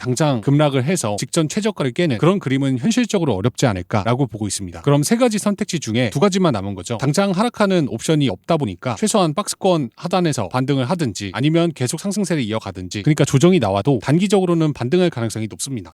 당장 급락을 해서 직전 최저가를 깨는 그런 그림은 현실적으로 어렵지 않을까라고 보고 있습니다. 그럼 세 가지 선택지 중에 두 가지만 남은 거죠. 당장 하락하는 옵션이 없다 보니까 최소한 박스권 하단에서 반등을 하든지 아니면 계속 상승세를 이어가든지, 그러니까 조정이 나와도 단기적으로는 반등할 가능성이 높습니다.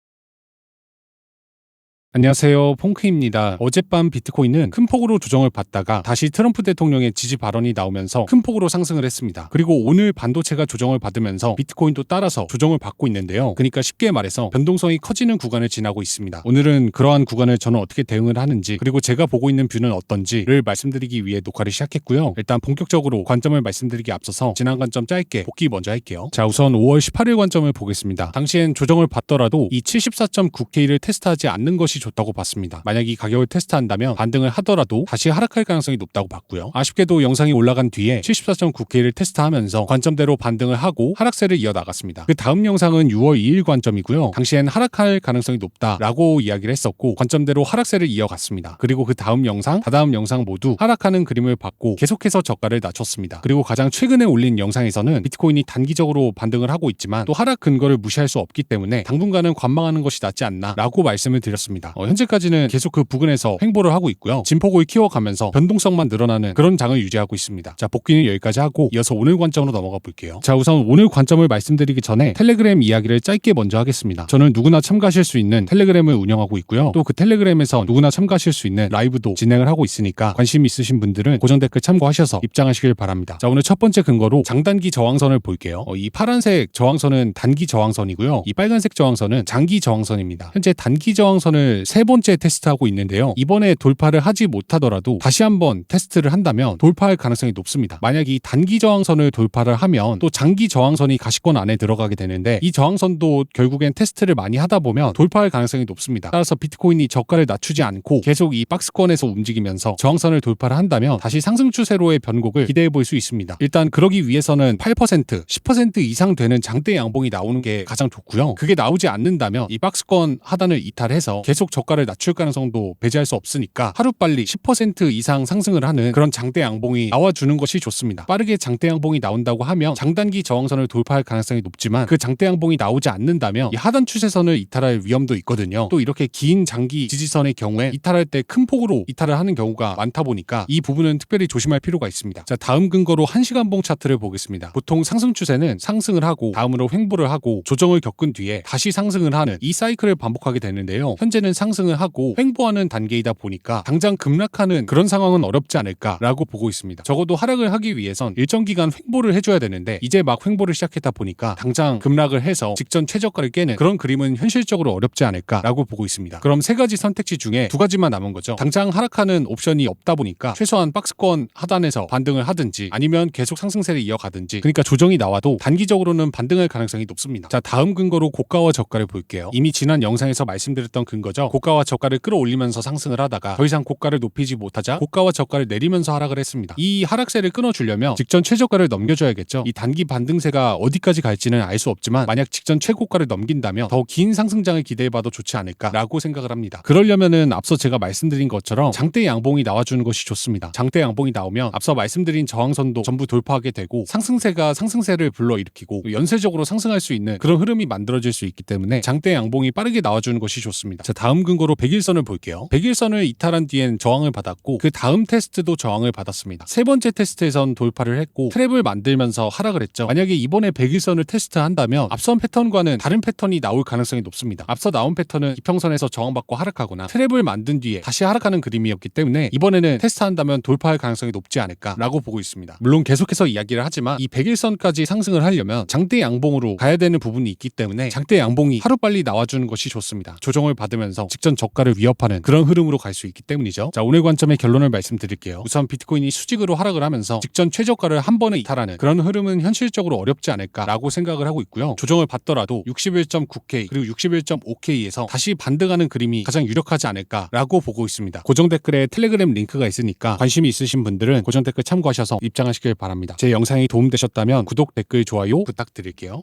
안녕하세요, 퐁크입니다. 어젯밤 비트코인은 큰 폭으로 조정을 받다가 다시 트럼프 대통령의 지지 발언이 나오면서 큰 폭으로 상승을 했습니다. 그리고 오늘 반도체가 조정을 받으면서 비트코인도 따라서 조정을 받고 있는데요. 그러니까 쉽게 말해서 변동성이 커지는 구간을 지나고 있습니다. 오늘은 그러한 구간을 저는 어떻게 대응을 하는지, 그리고 제가 보고 있는 뷰는 어떤지를 말씀드리기 위해 녹화를 시작했고요. 일단 본격적으로 관점을 말씀드리기 앞서서 지난 관점 짧게 복귀 먼저 할게요. 자, 우선 5월 18일 관점을 보겠습니다. 당시엔 조정을 받더라도 이 74.9K를 테스트하지 않는 것이 좋다고 봤습니다. 만약 이 가격을 테스트한다면 반등을 하더라도 다시 하락할 가능성이 높다고 봤고요. 아쉽게도 영상이 올라간 뒤에 74.9K를 테스트하면서 관점대로 반등을 하고 하락세를 이어나갔습니다. 그 다음 영상은 6월 2일 관점이고요. 당시엔 하락할 가능성이 높다라고 이야기를 했었고 관점대로 하락세를 이어갔습니다. 그리고 그 다음 영상, 다다음 영상 모두 하락하는 그림을 받고 계속해서 저가를 낮췄습니다. 그리고 가장 최근에 올린 영상에서는 비트코인이 단기적으로 반등을 하고 있지만 또 하락 근거를 무시할 수 없기 때문에 당분간은 관망하는 것이 낫지 않나라고 말씀을 드렸습니다. 현재까지는 계속 그 부근에서 횡보를 하고 있고요. 진폭을 키워가면서 변동성만 늘어나는 그런 장을 유지하고 있습니다. 자, 복귀는 여기까지 하고 이어서 오늘 관점으로 넘어가 볼게요. 자, 우선 오늘 관점을 말씀드리기 전에 텔레그램 이야기를 짧게 먼저 하겠습니다. 저는 누구나 참가하실 수 있는 텔레그램을 운영하고 있고요. 또 그 텔레그램에서 누구나 참가하실 수 있는 라이브도 진행을 하고 있으니까 관심 있으신 분들은 고정 댓글 참고하셔서 입장하시길 바랍니다. 자, 오늘 첫 번째 근거로 장단기 저항선을 볼게요. 이 파란색 저항선은 단기 저항선이고요. 이 빨간색 저항선은 장기 저항선입니다. 현재 단기 저항선을 세 번째 테스트하고 있는데요. 이번에 돌파를 하지 못하더라도 다시 한번 테스트를 한다면 돌파할 가능성이 높습니다. 만약 이 단기 저항선을 돌파를 하면 또 장기 저항선이 가시권 안에 들어가게 되는데 이 저항선도 결국엔 테스트를 많이 하다 보면 돌파할 가능성이 높습니다. 따라서 비트코인이 저가를 낮추지 않고 계속 이 박스권에서 움직이면서 저항선을 돌파를 한다면 다시 상승 추세로의 변곡을 기대해 볼 수 있습니다. 일단 그러기 위해서는 8%, 10% 이상 되는 장대 양봉이 나오는 게 가장 좋고요. 그게 나오지 않는다면 이 박스권 하단을 이탈해서 계속 저가를 낮출 가능성도 배제할 수 없으니까 하루빨리 10% 이상 상승을 하는 그런 장대 양봉이 나와주는 것이 좋습니다. 빠르게 장대 양봉이 나온다고 하면 장단기 저항선을 돌파할 가능성이 높지만 그 장대 양봉이 나오지 않는다면 이 하단 추세선을 이탈할 위험도 있거든요. 또 이렇게 긴 장기 지지선의 경우에 이탈할 때 큰 폭으로 이탈을 하는 경우가 많다 보니까 이 부분은 특별히 조심할 필요가 있습니다. 자, 다음 근거로 1시간봉 차트를 보겠습니다. 보통 상승 추세는 상승을 하고 다음으로 횡보를 하고 조정을 겪은 뒤에 다시 상승을 하는 이 사이클을 반복하게 되는데요. 현재는 상승을 하고 횡보하는 단계이다 보니까 당장 급락하는 그런 상황은 어렵지 않을까라고 보고 있습니다. 적어도 하락을 하기 위해선 일정 기간 횡보를 해줘야 되는데 이제 막 횡보를 시작했다 보니까 당장 급락을 해서 직전 최저가를 깨는 그런 그림은 현실적으로 어렵지 않을까라고 보고 있습니다. 그럼 세 가지 선택지 중에 두 가지만 남은 거죠. 당장 하락하는 옵션이 없다 보니까 최소한 박스권 하단에서 반등을 하든지 아니면 계속 상승세를 이어가든지, 그러니까 조정이 나와도 단기적으로는 반등할 가능성이 높습니다. 자, 다음 근거로 고가와 저가를 볼게요. 이미 지난 영상에서 말씀드렸던 근거죠. 고가와 저가를 끌어올리면서 상승을 하다가 더 이상 고가를 높이지 못하자 고가와 저가를 내리면서 하락을 했습니다. 이 하락세를 끊어주려면 직전 최저가를 넘겨줘야겠죠. 이 단기 반등세가 어디까지 갈지는 알 수 없지만 만약 직전 최고가를 넘긴다면 더 긴 상승장을 기대해봐도 좋지 않을까라고 생각을 합니다. 그러려면은 앞서 제가 말씀드린 것처럼 장대 양봉이 나와주는 것이 좋습니다. 장대 양봉이 나오면 앞서 말씀드린 저항선도 전부 돌파하게 되고 상승세가 상승세를 불러일으키고 연쇄적으로 상승할 수 있는 그런 흐름이 만들어질 수 있기 때문에 장대 양봉이 빠르게 나와주는 것이 좋습니다. 자, 다음 근거로 100일선을 볼게요. 100일선을 이탈한 뒤엔 저항을 받았고 그 다음 테스트도 저항을 받았습니다. 세 번째 테스트에선 돌파를 했고 트랩을 만들면서 하락을 했죠. 만약에 이번에 100일선을 테스트한다면 앞선 패턴과는 다른 패턴이 나올 가능성이 높습니다. 앞서 나온 패턴은 이평선에서 저항받고 하락하거나 트랩을 만든 뒤에 다시 하락하는 그림이었기 때문에 이번에는 테스트한다면 돌파할 가능성이 높지 않을까라고 보고 있습니다. 물론 계속해서 이야기를 하지만 이 100일선까지 상승을 하려면 장대 양봉으로 가야 되는 부분이 있기 때문에 장대 양봉이 하루빨리 나와주는 것이 좋습니다. 조정을 받으면서 직전 저가를 위협하는 그런 흐름으로 갈 수 있기 때문이죠. 자, 오늘 관점의 결론을 말씀드릴게요. 우선 비트코인이 수직으로 하락을 하면서 직전 최저가를 한 번에 이탈하는 그런 흐름은 현실적으로 어렵지 않을까라고 생각을 하고 있고요. 조정을 받더라도 61.9K 그리고 61.5K에서 다시 반등하는 그림이 가장 유력하지 않을까라고 보고 있습니다. 고정 댓글에 텔레그램 링크가 있으니까 관심이 있으신 분들은 고정 댓글 참고하셔서 입장하시길 바랍니다. 제 영상이 도움되셨다면 구독, 댓글, 좋아요 부탁드릴게요.